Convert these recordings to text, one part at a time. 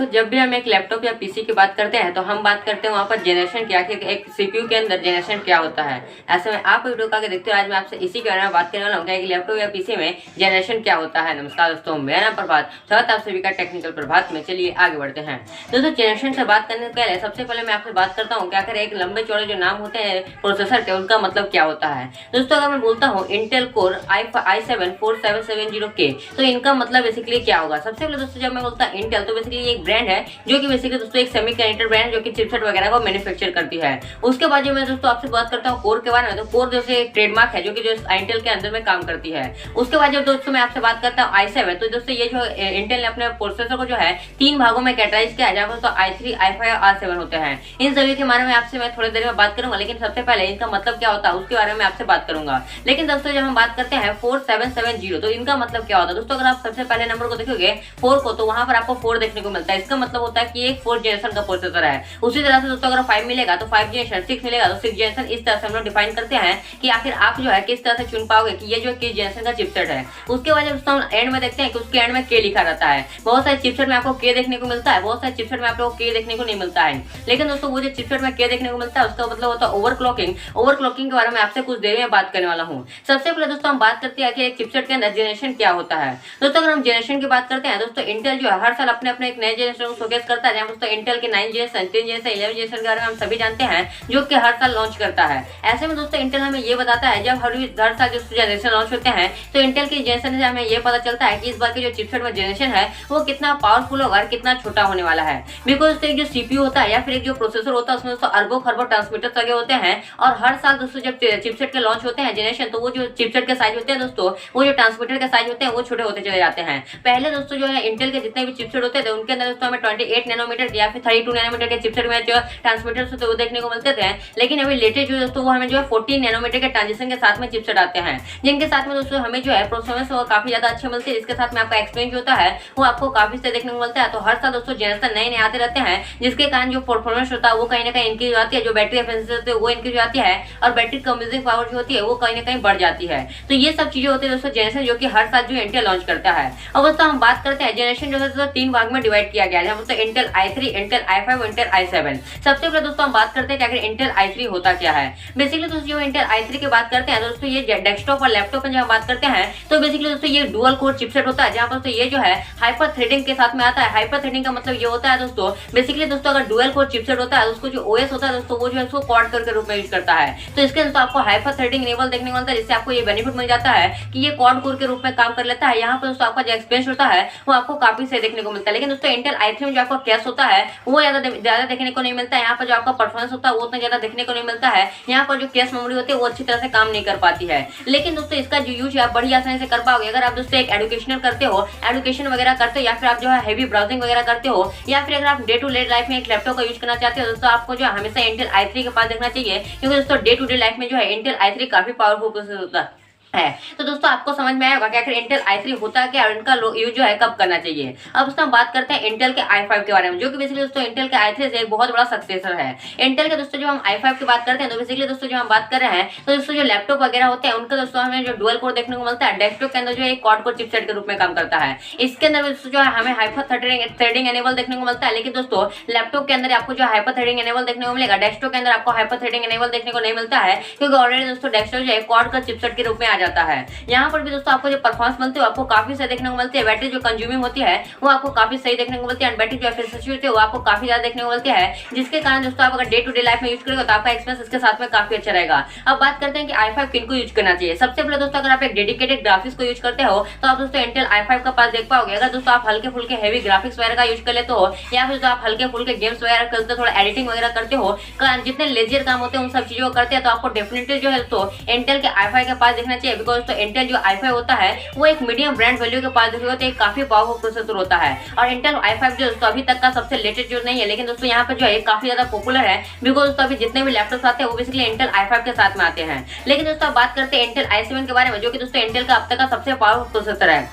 दोस्तों जब भी हम एक लैपटॉप या पीसी की बात करते हैं तो हम बात करते हैं वहाँ पर जनरेशन क्या, कि एक सीपीयू के अंदर जनरेशन क्या होता है। ऐसे में आप वीडियो का देखते हो, आज मैं आपसे इसी के बारे में बात करने वाला हूँ कि लैपटॉप या पीसी में जनरेशन क्या होता है। नमस्कार दोस्तों, मेरा नाम प्रभात, स्वागत आप सभी का टेक्निकल प्रभात में। चलिए आगे बढ़ते हैं। दोस्तों जनरेशन से बात करने से पहले सबसे पहले मैं आपसे बात करता हूँ कि आखिर एक लंबे चौड़े जो नाम होते हैं प्रोसेसर के, उनका मतलब क्या होता है। दोस्तों अगर मैं बोलता हूँ इंटेल कोर i7 4770K, तो इनका मतलब बेसिकली क्या होगा। सबसे पहले दोस्तों जब मैं बोलता हूँ इंटेल, तो बेसिकली एक ब्रांड है जो कि बेसिकली दोस्तों एक सेमीकंडक्टर ब्रांड जो कि चिपसेट वगैरह को मैन्युफैक्चर करती है। उसके बाद जो मैं दोस्तों आपसे बात करता हूँ कोर के बारे में, तो कोर जैसे एक ट्रेडमार्क है जो कि जो इंटेल के अंदर में काम करती है। उसके बाद जब दोस्तों मैं आपसे बात करता हूँ i7, तो दोस्तों ये जो इंटेल ने अपने प्रोसेसर को जो है 3 भागों में कैटेगराइज किया है, जहाँ पर दोस्तों i3, i5 और r7 होते हैं। इन सभी के बारे में आपसे मैं थोड़ी देर में बात करूंगा, लेकिन सबसे पहले इनका मतलब क्या होता है उसके बारे में आपसे बात करूंगा। लेकिन दोस्तों जब हम बात करते हैं 4770, तो इनका मतलब क्या होता है। दोस्तों अगर आप सबसे पहले नंबर को देखोगे 4 को, तो वहां पर आपको 4 देखने को मिलता है। इसका मतलब होता है कि एक 4th जनरेशन का प्रोसेसर है। उसी तरह से दोस्तों अगर 5 मिलेगा तो 5 जनरेशन, 6 मिलेगा तो 6 जनरेशन। इस तरह से हम लोग डिफाइन करते हैं कि आखिर आप जो है किस तरह से चुन पाओगे कि ये जो किस जनरेशन का चिपसेट है। उसके बाद दोस्तों एंड में देखते हैं कि उसके एंड में के लिखा रहता है। बहुत सारे चिपसेट में आपको के देखने को मिलता है, बहुत सारे चिपसेट में आप लोगों को के देखने को नहीं मिलता है। लेकिन दोस्तों वो जो चिपसेट में के देखने को मिलता है उसका मतलब होता है ओवरक्लॉकिंग। ओवरक्लॉकिंग के बारे में आपसे कुछ देर में बात करने वाला हूँ। सबसे पहले दोस्तों हम बात करते हैं कि एक चिपसेट के अंदर जनरेशन क्या होता है। दोस्तों अगर हम जनरेशन की बात करते हैं, दोस्तों इंटेल जो है हर साल अपने अपने एक नए जनरेशन को शोकेस करता है। दोस्तों इंटेल के 9 जनरेशन, 10 जनरेशन, 11 जनरेशन के बारे में हम सभी जानते हैं, जो कि हर साल लॉन्च करता है। ऐसे में दोस्तों इंटेल हमें ये बताता है, जब हर साल जो जनरेशन लॉन्च होते हैं, तो इंटेल की जनरेशन से हमें ये पता चलता है कि इस बार के जो चिपसेट में जनरेशन है वो कितना पावरफुल होगा और कितना छोटा होने वाला है। बिकॉज एक जो सीपीयू होता है या फिर एक जो प्रोसेसर होता है उसमें दोस्तों अरबों खरबों ट्रांसमीटर्स लगे होते हैं, और हर साल दोस्तों जब चिपसेट के लॉन्च होते हैं जनरेशन, तो वो जो चिपसेट के साइज होते हैं दोस्तों, वो जो ट्रांसमीटर के साइज होते हैं वो छोटे होते चले जाते हैं। पहले दोस्तों जो है इंटेल के जितने भी चिपसेट होते थे उनके अंदर दोस्तों हमें 28 नैनोमीटर या फिर 32 नैनोमीटर के चिपसेट में जो ट्रांसमीटर्स होते हैं वो देखने को मिलते थे। लेकिन अभी लेटेस्ट जो दोस्तों वो हमें जो है 14 नैनोमीटर के ट्रांजिशन के साथ में चिपसेट आते हैं, जिनके साथ में दोस्तों हमें जो है परफॉर्मेंस वो काफी ज्यादा अच्छे मिलते हैं। इसके साथ में आपका एक्सपीरियंस होता है वो आपको काफी से देखने को मिलता है। तो हर साल दोस्तों जनरेशन नए नए आते रहते हैं, जिसके कारण जो परफॉर्मेंस होता है वो कहीं ना कहीं इंक्रीज आती है, जो बैटरी एफिशिएंसी होती है वो इंक्रीज आती है, और बैटरी कंज्यूमिंग पावर जो होती है वो कहीं ना कहीं बढ़ जाती है। तो ये सब चीजें होती है दोस्तों जनरेशन जो कि हर साल जो इंटेल लॉन्च करता है। अब दोस्तों हम बात करते हैं जनरेशन जो है दोस्तों 3 भाग में डिवाइड किया गया है, दोस्तों इंटेल i3, इंटेल i5 और इंटेल i7। सबसे पहले दोस्तों हम बात करते हैं कि आखिर इंटेल i3 होता क्या है। बेसिकली दोस्तों जो इंटेल i3 की बात करते हैं दोस्तों, ये डेस्कटॉप और लैपटॉप में जब हम बात करते हैं तो बेसिकली दोस्तों ये डुअल कोर चिपसेट होता है, जहां पर दोस्तों ये जो है हाइपर थ्रेडिंग के साथ में आता है। हाइपर थ्रेडिंग का मतलब ये होता है दोस्तों, बेसिकली दोस्तों अगर डुअल कोर चिपसेट होता है उसको जो ओएस होता है दोस्तों वो जो है उसको क्वाड कोर के रूप में यूज करता है। तो इसके दोस्तों आपको हाइपर थ्रेडिंग इनेबल देखने को मिलता है, जिससे आपको ये बेनिफिट मिल जाता है कि ये क्वाड कोर के रूप में काम कर लेता है। यहाँ पर दोस्तों आपका जो एक्सपीरियंस होता है वो आपको काफी सही देखने को मिलता है। लेकिन दोस्तों इंटेल i3 में जो आपका कैश होता है वो ज्यादा देखने को नहीं मिलता है। यहाँ पर जो आपका परफॉर्मेंस होता है वो उतना ज्यादा देखने को नहीं मिलता है। यहाँ पर जो कैश मेमोरी होती है वो अच्छी तरह से काम नहीं कर पाती है। लेकिन दोस्तों इसका जो यूज है आप बड़ी आसानी से कर पाओगे अगर आप दोस्तों एक एजुकेशनल करते हो, एजुकेशन वगैरह करते हो, या फिर आप जो है हेवी ब्राउजिंग वगैरह करते हो, या फिर अगर आप डे टू डे लाइफ में एक लैपटॉप का यूज करना चाहते हो, दोस्तों आपको जो हमेशा इंटेल i3 के पास देखना चाहिए, क्योंकि दोस्तों डे टू डे लाइफ में जो है इंटेल i3 काफी पावरफुल प्रोसेसर होता है। तो दोस्तों आपको समझ में आया होगा कि आखिर इंटेल i3 होता क्या और इनका यूज जो है कब करना चाहिए। अब दोस्तों हम बात करते हैं इंटेल के i5 के बारे में, जो कि बेसिकली दोस्तों इंटेल के i3 से एक बहुत बड़ा सक्सेसर है। इंटेल के दोस्तों जो हम i5 की बात करते हैं तो बेसिकली दोस्तों जो हम बात कर रहे हैं तो दोस्तों जो लैपटॉप वगैरह होते हैं उनका दोस्तों हमें जो डुअल कोर देखने को मिलता है। डेस्कटॉप के अंदर जो एक क्वाड कोर चिपसेट के रूप में काम करता है। इसके अंदर दोस्तों जो है हमें हाइपर थ्रेडिंग एनेबल देखने को मिलता है। लेकिन दोस्तों लैपटॉप के अंदर आपको जो हाइपर थ्रेडिंग एनेबल देखने को मिलेगा, डेस्कटॉप के अंदर आपको हाइपर थ्रेडिंग एनेबल देखने को नहीं मिलता है, क्योंकि ऑलरेडी दोस्तों डेस्कटॉप जो है क्वाड कोर चिपसेट के रूप में आ जाता है। यहाँ पर भी दोस्तों आपको जो परफॉर्मेंस मिलती है आपको काफी सही देखने को मिलती है। बैटरी जो कंज्यूमिंग होती है वो आपको काफी सही देखने को मिलती है, बैटरी जो एफिशिएंसी होती है वो आपको काफी ज्यादा देखने को मिलती है, जिसके कारण दोस्तों आप अगर डे टू डे लाइफ में यूज करेंगे तो आपका एक्सपीरियंस इसके साथ में काफी अच्छा रहेगा। अब बात करते हैं कि i5 किनको यूज करना चाहिए। सबसे पहले दोस्तों अगर आप एक डेडिकेटेड ग्राफिक्स को यूज करते हो तो आप दोस्तों इंटेल i5 का पास देख पाओगे। अगर दोस्तों आप हल्के फुल्के हेवी ग्राफिक्स वगैरह का यूज कर लेते हो, या फिर आप हल्के फुल्के गेम्स वगैरह खेलते हो, थोड़ा एडिटिंग वगैरह करते हो, जितने लेजियर काम होते हैं उन सब चीजों को करते हैं, तो आपको डेफिनेटली जो है दोस्तों इंटेल के i5 के पास देखना चाहिए। बिकॉज दोस्तों इंटेल जो i5 होता है वो एक मीडियम ब्रांड वैल्यू के पास देखोगे तो एक काफी पावरफुल प्रोसेसर होता है। और इंटेल i5 जो दोस्तों अभी तक का सबसे लेटेस्ट जो नहीं है, लेकिन दोस्तों यहाँ पर जो है काफी ज्यादा पॉपुलर है। बिकॉज दोस्तों अभी जितने भी लैपटॉप आते हैं वो बेसिकली इंटेल i5 के साथ में आते हैं। लेकिन दोस्तों बात करते हैं इंटेल i7 के बारे में, जो कि दोस्तों इंटेल का अब तक का सबसे पावरफुल प्रोसेसर है।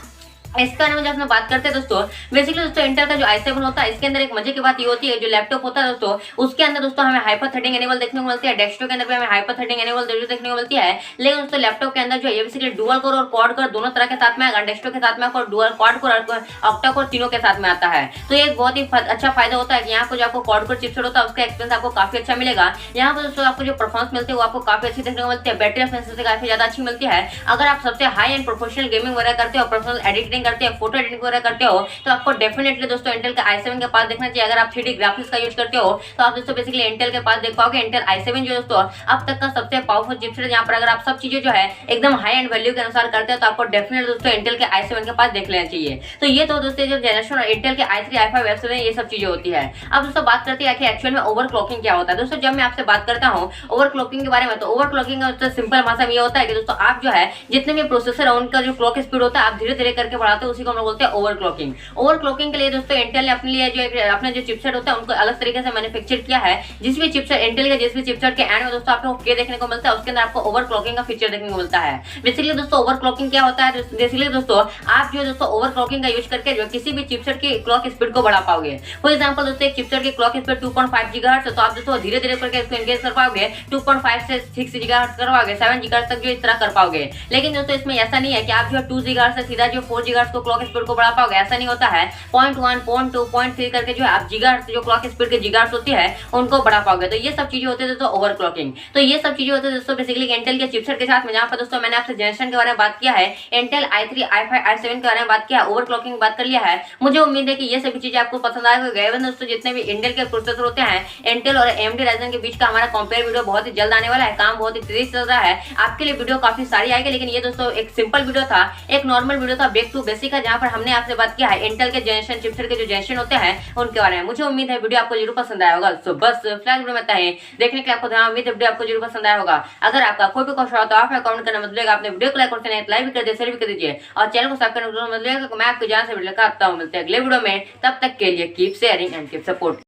इसके बारे में जब हम बात करते हैं दोस्तों, बेसिकली दोस्तों इंटेल का जो i7 होता है इसके अंदर एक मजे की बात ये होती है, जो लैपटॉप होता है दोस्तों उसके अंदर दोस्तों हमें हाइपर थ्रेडिंग एनेबल देखने को मिलती है, डेस्कटॉप के अंदर भी हमें हाइपर थ्रेडिंग एनेबल देखने को मिलती है। लेकिन दोस्तों लैपटॉप के अंदर जो है बेसिकली डुअल कोर और क्वाड कोर दोनों तरह के साथ में आएगा, डेस्कटॉप के साथ में आपको डुअल क्वाड कोर और ऑक्टा कोर तीनों के साथ में आता है। तो ये एक बहुत ही अच्छा फायदा होता है कि यहाँ पर जो आपको क्वाड कोर चिपसेट होता है उसका एक्सपीरियंस आपको काफी अच्छा मिलेगा। यहाँ पर दोस्तों आपको जो परफॉर्मेंस मिलती है वो आपको काफी अच्छी देखने को मिलती है, बैटरी एफिशिएंसी काफी ज्यादा अच्छी मिलती है। अगर आप सबसे हाई एंड प्रोफेशनल गेमिंग वगैरह करते हो, प्रोफेशनल एडिटिंग करते हो, फोटो एडिटिंग वगैरह करते हो, तो आपको डेफिनेटली दोस्तों इंटेल के i7 के पास देखना चाहिए। अगर आप 3D ग्राफिक्स का यूज करते हो तो आप दोस्तों बेसिकली इंटेल के पास देख पाओगे। इंटेल i7 जो दोस्तों अब तक का सबसे पावरफुल चिपसेट है, जहां पर अगर आप सब चीजें जो है एकदम हाई एंड वैल्यू के अनुसार करते हैं तो आपको डेफिनेटली दोस्तों इंटेल के i7 के पास देख लेना चाहिए। तो ये तो दोस्तों जो जनरेशन इंटेल के i3 i5 i7 ये सब चीजें होती है। अब दोस्तों बात करते हैं कि एक्चुअल में ओवरक्लॉकिंग क्या होता है। दोस्तों जब मैं आपसे बात करता हूं ओवरक्लॉकिंग के बारे में, तो ओवरक्लॉकिंग का सिंपल भाषा में ये होता है कि दोस्तों आप जो है जितने भी प्रोसेसर है उनका जो क्लॉक स्पीड होता है आप धीरे धीरे करके बढ़ाते हो, उसी को हम लोग बोलते हैं ओवरक्लॉकिंग। ओवरक्लॉकिंग के लिए दोस्तों इंटेल ने अपने लिए जो अपने जो चिपसेट होता है उनको अलग तरीके से मैन्युफैक्चर किया है। जिस भी चिपसेट इंटेल के जिस भी चिपसेट के एंड में दोस्तों आपको के देखने को मिलता है उसके अंदर आपको ओवरक्लॉकिंग का फीचर देखने को मिलता है। बेसिकली दोस्तों ओवरक्लॉकिंग क्या होता है, बेसिकली दोस्तों आप जो दोस्तों ओवरक्लॉकिंग का यूज करके जो किसी भी चिपसेट की क्लॉक स्पीड को बढ़ा पाओगे। फॉर एग्जांपल दोस्तों एक चिपसेट की क्लॉक स्पीड 2.5 गीगाहर्ट्ज है, तो आप दोस्तों धीरे धीरे करके इसको इंक्रीज कर पाओगे, 2.5 से 6 गीगाहर्ट्ज करवाओगे, 7 गीगाहर्ट्ज तक जो इस तरह कर पाओगे। लेकिन दोस्तों इसमें ऐसा नहीं है कि आप जो 2 गीगाहर्ट्ज से सीधा जो 4 गीगाहर्ट्ज को क्लॉक स्पीड को बढ़ा पाओगे, ऐसा नहीं होता है। 0.1 0.2 0.3 करके जो आप गीगाहर्ट्ज जो क्लॉक स्पीड के गीगाहर्ट्ज होती है उनको बढ़ा पाओगे। तो ये सब चीजें होती है दोस्तों ओवरक्लॉकिंग। तो ये सब चीजें होती है दोस्तों बेसिकली इंटेल के चिपसेट के साथ में, जहां पर दोस्तों मैंने आपसे जनरेशन के बारे में बात किया है, इंटेल i3 i5 i7 के बारे में बात किया है, ओवरक्लॉकिंग की बात कर लिया है। मुझे उम्मीद है कि ये सभी चीजें आपको पसंद आएगी। एवं दोस्तों जितने भी इंटेल के प्रोसेसर होते हैं, इंटेल और AMD राइजन के बीच का हमारा कंपेयर वीडियो बहुत ही जल्द आने वाला है, काम बहुत ही तेजी से चल रहा है। आपके लिए वीडियो काफी सारी आएगी, लेकिन ये दोस्तों एक सिंपल वीडियो था, एक नॉर्मल वीडियो था, बैक टू बेसिक है, जहां पर हमने आपसे बात किया है इंटेल के जनरेशन चिपसेट के जो जनरेशन होते हैं उनके बारे में। मुझे उम्मीद है वीडियो आपको जरूर पसंद आया होगा। सो बस फिलहाल वीडियो में इतना ही, देखने के लिए आपको धन्यवाद। उम्मीद है वीडियो आपको जरूर पसंद आया होगा। अगर आपका कोई भी क्वेश्चन हो तो आप कमेंट करना मत भूलिएगा। आपने वीडियो को लाइक करते हैं, लाइक भी कर दीजिए, शेयर भी कर दीजिए और चैनल को सब्सक्राइब करना मत भूलिएगा। मैं आपको जान से वीडियो लेकर आता हूं, मिलते हैं अगले वीडियो में। तब तक के लिए keep sharing and keep support.